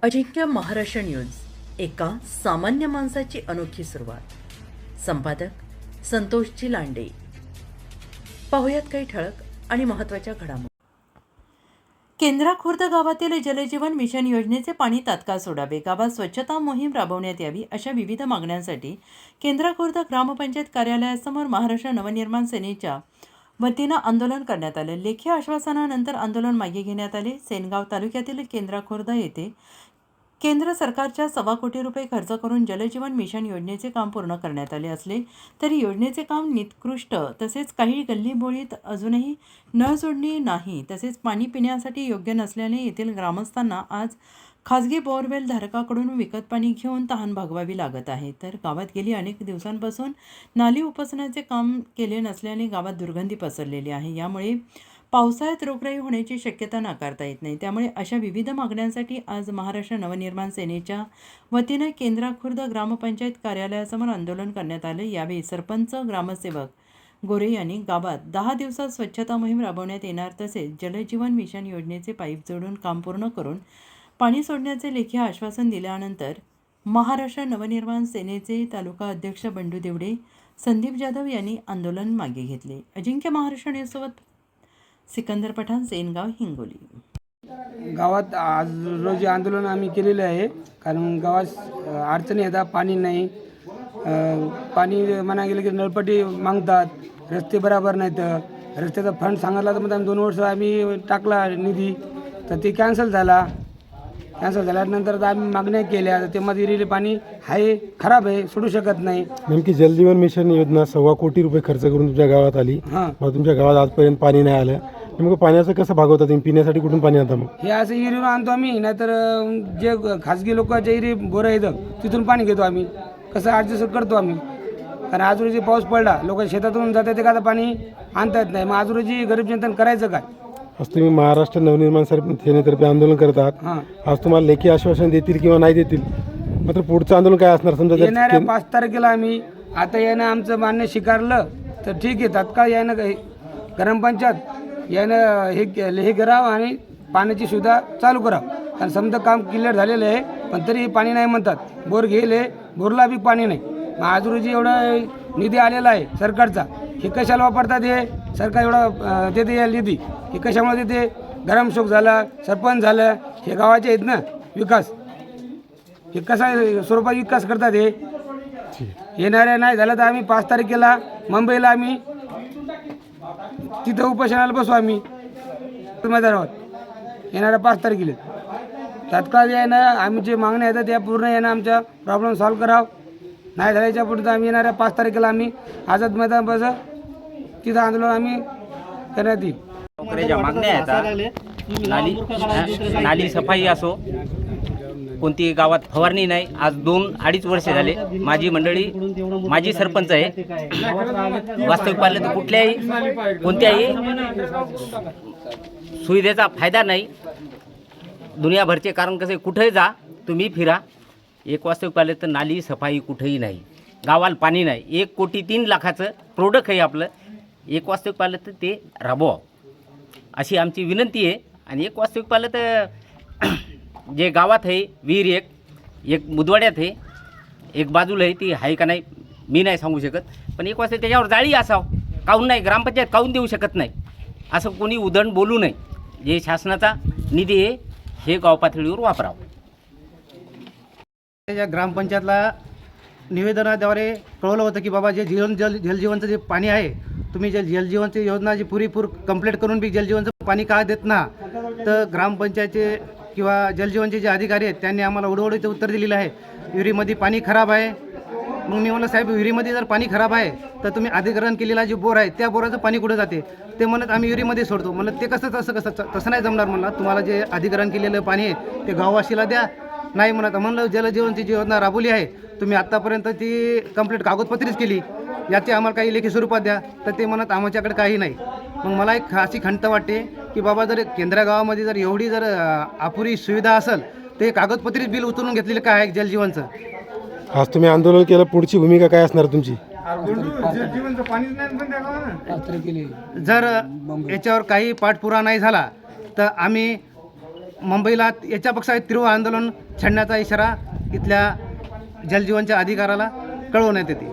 अजिंक्य Maharashtra news, एका सामान्य माणसाची अनोखी सुरुवात. संपादक संतोषजी लांडे. पाहुयात काही ठळक आणि महत्त्वाच्या घडामोडी. केंद्राखुर्द गावातील जलजीवन मिशन योजनेचे पाणी तात्काळ सोडावे, गावात स्वच्छता मोहीम राबवण्यात यावी अशा विविध मागण्यांसाठी केंद्राखुर्द ग्रामपंचायत कार्यालयासमोर महाराष्ट्र नवनिर्माण सेनेच्या वतीनं आंदोलन करण्यात आले. लेखी आश्वासनानंतर आंदोलन मागे घेण्यात आले. सेनगाव तालुक्यातील केंद्राखुर्द येथे केंद्र सरकारच्या ₹1.25 कोटी खर्च करून जलजीवन मिशन योजनेचे काम पूर्ण करण्यात आले असले तरी योजनेचे काम निकृष्ट तसेच काही गल्लीबोळीत अजूनही नळ जोडणी नाही, तसेच पाणी पिण्यासाठी योग्य नसल्याने येथील ग्रामस्थांना आज खाजगी बोअरवेल धारकाकडून विकत पाणी घेऊन तहान भागवावी लागत आहे. तर गावात गेली अनेक दिवसांपासून नाली उपसण्याचे काम केले नसल्याने गावात दुर्गंधी पसरलेली आहे. यामुळे पावसाळ्यात रोगराई होण्याची शक्यता नाकारता येत नाही. त्यामुळे अशा विविध मागण्यांसाठी आज महाराष्ट्र नवनिर्माण सेनेच्या वतीनं केंद्राखुर्द ग्रामपंचायत कार्यालयासमोर आंदोलन करण्यात आले. यावेळी सरपंच, ग्रामसेवक गोरे यांनी गावात 10 दिवसात स्वच्छता मोहीम राबवण्यात येणार, तसेच जलजीवन मिशन योजनेचे पाईप जोडून काम पूर्ण करून पाणी सोडण्याचे लेखी आश्वासन दिल्यानंतर महाराष्ट्र नवनिर्माण सेनेचे तालुका अध्यक्ष बंडू देवडे, संदीप जाधव यांनी आंदोलन मागे घेतले. अजिंक्य महाराष्ट्र न्यूजसोबत सिकंदर पठाण, सेनगाव, हिंगोली. गावात आज रोजी आंदोलन आम्ही केलेले आहे. कारण गावात अडचणी येतात, पाणी नाही. पाणी म्हणा गेलं की नळपट्टी मागतात, रस्ते बरोबर नाहीत. रस्त्याचा फंड सांगितला तर मग आम्ही 2 वर्ष आम्ही टाकला निधी, तर ते कॅन्सल झाल्यानंतर तर आम्ही मागण्या केल्या. तर ते मध्ये विहिरीले पाणी आहे, खराब आहे, सोडू शकत नाही. नेमकी जलजीवन मिशन योजना ₹1.25 कोटी खर्च करून तुमच्या गावात आली. मग तुमच्या गावात आजपर्यंत पाणी नाही आलं. नेमकं पाण्याचं कसं भागवता तुम्ही? पिण्यासाठी कुठून पाणी आणता? मग हे असं विहिरीवर आणतो आम्ही, नाहीतर जे खाजगी लोकांच्या विहिरी बोरं येतं तिथून पाणी घेतो आम्ही. कसं ॲडजस्ट करतो आम्ही. कारण आज रोजी पाऊस पडला, लोक शेतातून जातात, ते का पाणी आणता येत नाही. मग आज रोजी गरीब जनतेनं करायचं काय? आज तुम्ही महाराष्ट्र नवनिर्माण सेनेतर्फे आंदोलन करत आहात. आज तुम्हाला लेखी आश्वासन देतील किंवा नाही देतील, मात्र पुढचं आंदोलन काय असणार? समजा येणाऱ्या 5 तारखेला आम्ही आता यानं आमचं मान्य स्वीकारलं तर ठीक आहे, तात्काळ यानं ग्रामपंचायत यानं हे करावं आणि पाण्याची सुविधा चालू करावं. कारण समजा काम क्लिअर झालेलं आहे, पण तरी पाणी नाही म्हणतात. बोर गेले, बोरला बी पाणी नाही. मग आज रोजी एवढा निधी आलेला आहे सरकारचा, हे कशाला वापरतात? हे सरकार एवढा देते या निधी, हे कशामुळे देते? ग्रामसेवक झाला, सरपंच झालं, हे गावाचे आहेत ना विकास, हे कसा स्वरूपात विकास करतात? हे येणाऱ्या नाही झालं तर आम्ही 5 तारखेला मुंबईला आम्ही तिथं उपोषणाला बसू आम्ही मैदानावर. येणाऱ्या 5 तारखेला तात्काळ यानं आम्ही जे मागण्या येतात त्या पूर्ण यानं आमच्या प्रॉब्लेम सॉल्व्ह करावं. नाही झाल्याच्या पुढे आम्ही येणाऱ्या 5 तारखेला आम्ही आझाद मैदान बस तिथं आंदोलन आम्ही करण्यात येईल. ज्या मागण्या आहेत, नाली सफाई असो, कोणती गावात फवारणी नाही. आज 2-2.5 वर्ष झाले. माझी मंडळी, माझी सरपंच आहे. वास्तविक पाहिलं तर कोणत्याही सुविधेचा फायदा नाही दुनियाभरचे. कारण कसं, कुठेही जा तुम्ही फिरा, एक वास्तविक पाहिलं तर नाली सफाई कुठेही नाही. गावाला पाणी नाही. 1,03,00,000चं प्रोडक्ट आहे आपलं. एक वास्तविक पाहिलं तर ते राबवावं अशी आमची विनंती आहे. आणि एक वास्तविक पाहिलं तर जे गावात आहे विहीर, एक मुदवाड्यात आहे, एक बाजूला आहे, ती आहे का नाही मी नाही सांगू शकत. पण एक वाजता त्याच्यावर जाळी असावं. काहून नाही? ग्रामपंचायत काहून देऊ शकत नाही? असं कोणी उधळण बोलू नये. जे शासनाचा निधी आहे हे गाव पातळीवर वापरावं. या ग्रामपंचायतला निवेदनाद्वारे कळवलं होतं की बाबा जे जलजीवनचं जे पाणी आहे, तुम्ही जलजीवनची योजना जी पुरेपूर कंप्लीट करून बी जलजीवनचं पाणी का देत ना? तर ग्रामपंचायतचे किंवा जलजीवनचे जे अधिकारी आहेत त्यांनी आम्हाला उडवडीचं उत्तर दिलेलं आहे, विहिरीमध्ये पाणी खराब आहे. मग मी म्हणलं, साहेब विहिरीमध्ये जर पाणी खराब आहे तर तुम्ही अधिग्रहण केलेला जे बोर आहे त्या बोराचं पाणी कुठे जाते? ते म्हणत आम्ही विहिरीमध्ये सोडतो. म्हणलं ते तसं नाही जमणार. म्हणलं तुम्हाला जे अधिग्रहण केलेलं पाणी आहे ते गाववाशीला द्या. नाही म्हणलं जलजीवनची जी योजना राबवली आहे तुम्ही आत्तापर्यंत ती कंप्लीट कागदपत्रीच केली, याची आम्हाला काही लेखी स्वरूपात द्या. तर ते म्हणत आमच्याकडे काही नाही. मग मला एक अशी खंत वाटते की बाबा जर केंद्र गावामध्ये जर एवढी जर अपुरी सुविधा असेल तर हे कागदपत्रीच बिल उचलून घेतलेलं काय आहे जलजीवनचं? आज तुम्ही आंदोलन केलं, पुढची भूमिका काय असणार तुमची? जर याच्यावर काही पाठपुरावा नाही झाला तर आम्ही मुंबईला याच्यापेक्षा तीव्र आंदोलन छेडण्याचा इशारा इथल्या जलजीवनच्या अधिकाऱ्याला कळवण्यात येते.